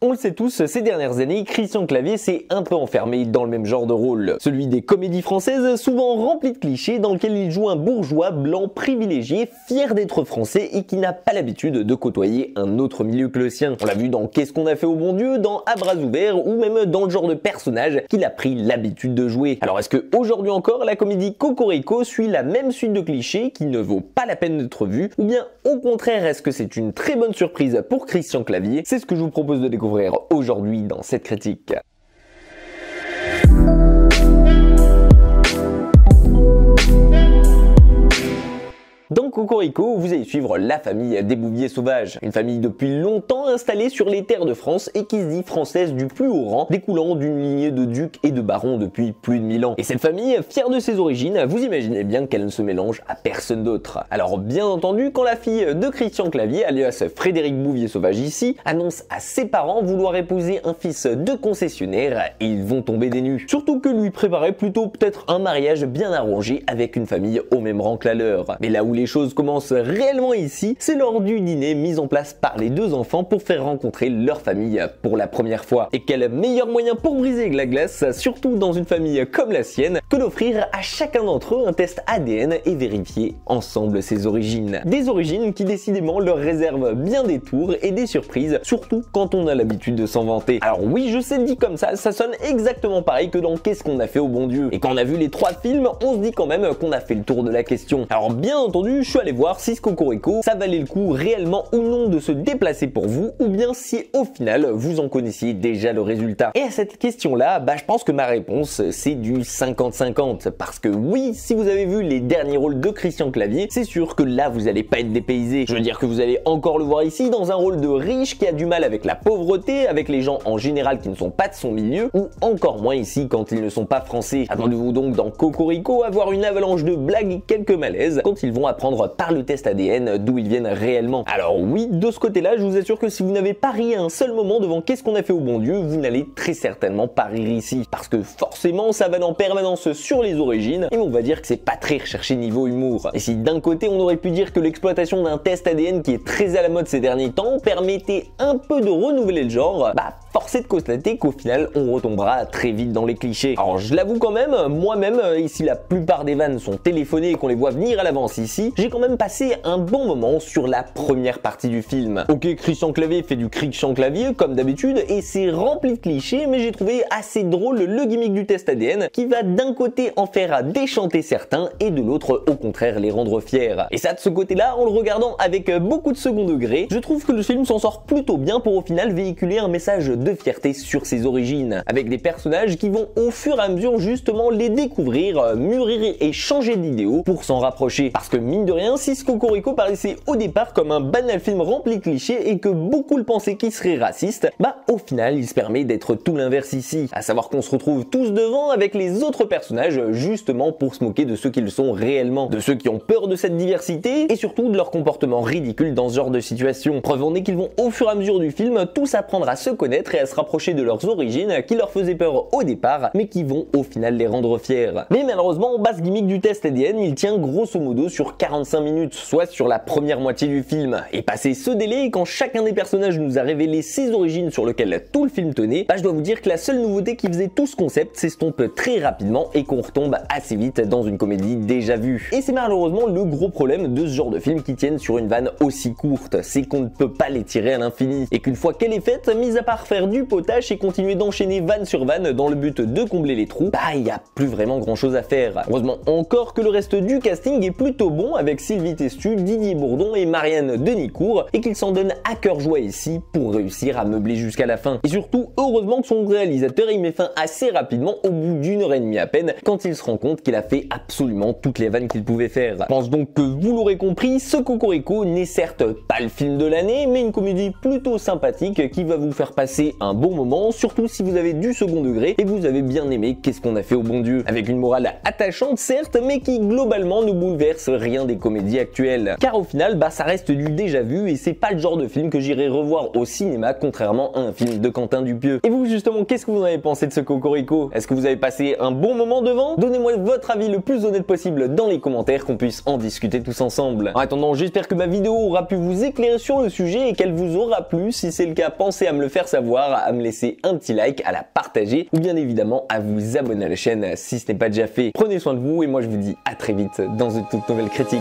On le sait tous, ces dernières années, Christian Clavier s'est un peu enfermé dans le même genre de rôle. Celui des comédies françaises souvent remplies de clichés dans lequel il joue un bourgeois blanc privilégié, fier d'être français et qui n'a pas l'habitude de côtoyer un autre milieu que le sien. On l'a vu dans Qu'est-ce qu'on a fait au bon Dieu, dans À bras ouverts ou même dans le genre de personnage qu'il a pris l'habitude de jouer. Alors est-ce que aujourd'hui encore la comédie Cocorico suit la même suite de clichés qui ne vaut pas la peine d'être vue, ou bien au contraire est-ce que c'est une très bonne surprise pour Christian Clavier? C'est ce que je vous propose de découvrir aujourd'hui dans cette critique. Dans Cocorico, vous allez suivre la famille des Bouvier sauvages, une famille depuis longtemps installée sur les terres de France et qui se dit française du plus haut rang, découlant d'une lignée de ducs et de barons depuis plus de 1000 ans. Et cette famille, fière de ses origines, vous imaginez bien qu'elle ne se mélange à personne d'autre. Alors bien entendu, quand la fille de Christian Clavier, alias Frédéric Bouvier sauvage ici, annonce à ses parents vouloir épouser un fils de concessionnaire, ils vont tomber des nues. Surtout que lui préparait plutôt peut-être un mariage bien arrangé avec une famille au même rang que la leur. Mais là où les choses commencent réellement ici, c'est lors du dîner mis en place par les deux enfants pour faire rencontrer leur famille pour la première fois. Et quel meilleur moyen pour briser la glace, surtout dans une famille comme la sienne, que d'offrir à chacun d'entre eux un test ADN et vérifier ensemble ses origines. Des origines qui décidément leur réservent bien des tours et des surprises, surtout quand on a l'habitude de s'en vanter. Alors oui, je sais, dit comme ça sonne exactement pareil que dans Qu'est-ce qu'on a fait au bon Dieu. Et quand on a vu les 3 films, on se dit quand même qu'on a fait le tour de la question. Alors bien entendu, je suis allé voir si ce Cocorico, ça valait le coup réellement ou non de se déplacer pour vous, ou bien si au final vous en connaissiez déjà le résultat. Et à cette question-là, je pense que ma réponse c'est du 50-50, parce que oui, si vous avez vu les derniers rôles de Christian Clavier, c'est sûr que là vous allez pas être dépaysé. Je veux dire que vous allez encore le voir ici dans un rôle de riche qui a du mal avec la pauvreté, avec les gens en général qui ne sont pas de son milieu, ou encore moins ici quand ils ne sont pas français. Attendez-vous donc dans Cocorico à voir une avalanche de blagues et quelques malaises quand ils vont apprendre par le test ADN d'où ils viennent réellement. Alors oui, de ce côté-là, je vous assure que si vous n'avez pas ri un seul moment devant Qu'est-ce qu'on a fait au bon Dieu, vous n'allez très certainement pas rire ici. Parce que forcément, ça va en permanence sur les origines, et on va dire que c'est pas très recherché niveau humour. Et si d'un côté, on aurait pu dire que l'exploitation d'un test ADN qui est très à la mode ces derniers temps permettait un peu de renouveler le genre, force est de constater qu'au final, on retombera très vite dans les clichés. Alors je l'avoue quand même, moi-même, ici la plupart des vannes sont téléphonées et qu'on les voit venir à l'avance ici, j'ai quand même passé un bon moment sur la première partie du film. Ok, Christian Clavier fait du Christian Clavier comme d'habitude et c'est rempli de clichés, mais j'ai trouvé assez drôle le gimmick du test ADN qui va d'un côté en faire déchanter certains et de l'autre au contraire les rendre fiers. Et ça, de ce côté-là, en le regardant avec beaucoup de second degré, je trouve que le film s'en sort plutôt bien pour au final véhiculer un message de fierté sur ses origines, avec des personnages qui vont au fur et à mesure justement les découvrir, mûrir et changer d'idéaux pour s'en rapprocher. Parce que mine de rien, si ce Cocorico paraissait au départ comme un banal film rempli de clichés et que beaucoup le pensaient qu'il serait raciste, au final il se permet d'être tout l'inverse ici, à savoir qu'on se retrouve tous devant avec les autres personnages justement pour se moquer de ceux qu'ils sont réellement, de ceux qui ont peur de cette diversité et surtout de leur comportement ridicule dans ce genre de situation. Preuve en est qu'ils vont au fur et à mesure du film tous apprendre à se connaître et à se rapprocher de leurs origines qui leur faisaient peur au départ mais qui vont au final les rendre fiers. Mais malheureusement, ce gimmick du test ADN il tient grosso modo sur 45 minutes, soit sur la première moitié du film. Et passé ce délai, quand chacun des personnages nous a révélé ses origines sur lesquelles tout le film tenait, je dois vous dire que la seule nouveauté qui faisait tout ce concept s'estompe très rapidement et qu'on retombe assez vite dans une comédie déjà vue. Et c'est malheureusement le gros problème de ce genre de film qui tiennent sur une vanne aussi courte, c'est qu'on ne peut pas les tirer à l'infini. Et qu'une fois qu'elle est faite, mis à part faire du potage et continuer d'enchaîner vanne sur vanne dans le but de combler les trous, il n'y a plus vraiment grand chose à faire. Heureusement encore que le reste du casting est plutôt bon avec Sylvie Testu, Didier Bourdon et Marianne Denicourt et qu'il s'en donne à cœur joie ici pour réussir à meubler jusqu'à la fin. Et surtout, heureusement que son réalisateur il met fin assez rapidement au bout d'1h30 à peine quand il se rend compte qu'il a fait absolument toutes les vannes qu'il pouvait faire. Je pense donc que vous l'aurez compris, ce Cocorico n'est certes pas le film de l'année mais une comédie plutôt sympathique qui va vous faire passer un bon moment, surtout si vous avez du second degré et que vous avez bien aimé Qu'est-ce qu'on a fait au bon Dieu, avec une morale attachante certes mais qui globalement ne bouleverse rien des comédies actuelles. Car au final, ça reste du déjà vu et c'est pas le genre de film que j'irai revoir au cinéma contrairement à un film de Quentin Dupieux. Et vous justement, qu'est-ce que vous en avez pensé de ce Cocorico? Est-ce que vous avez passé un bon moment devant? Donnez-moi votre avis le plus honnête possible dans les commentaires qu'on puisse en discuter tous ensemble. En attendant, j'espère que ma vidéo aura pu vous éclairer sur le sujet et qu'elle vous aura plu. Si c'est le cas, pensez à me le faire savoir. voir, à me laisser un petit like, à la partager ou bien évidemment à vous abonner à la chaîne si ce n'est pas déjà fait. Prenez soin de vous et moi je vous dis à très vite dans une toute nouvelle critique.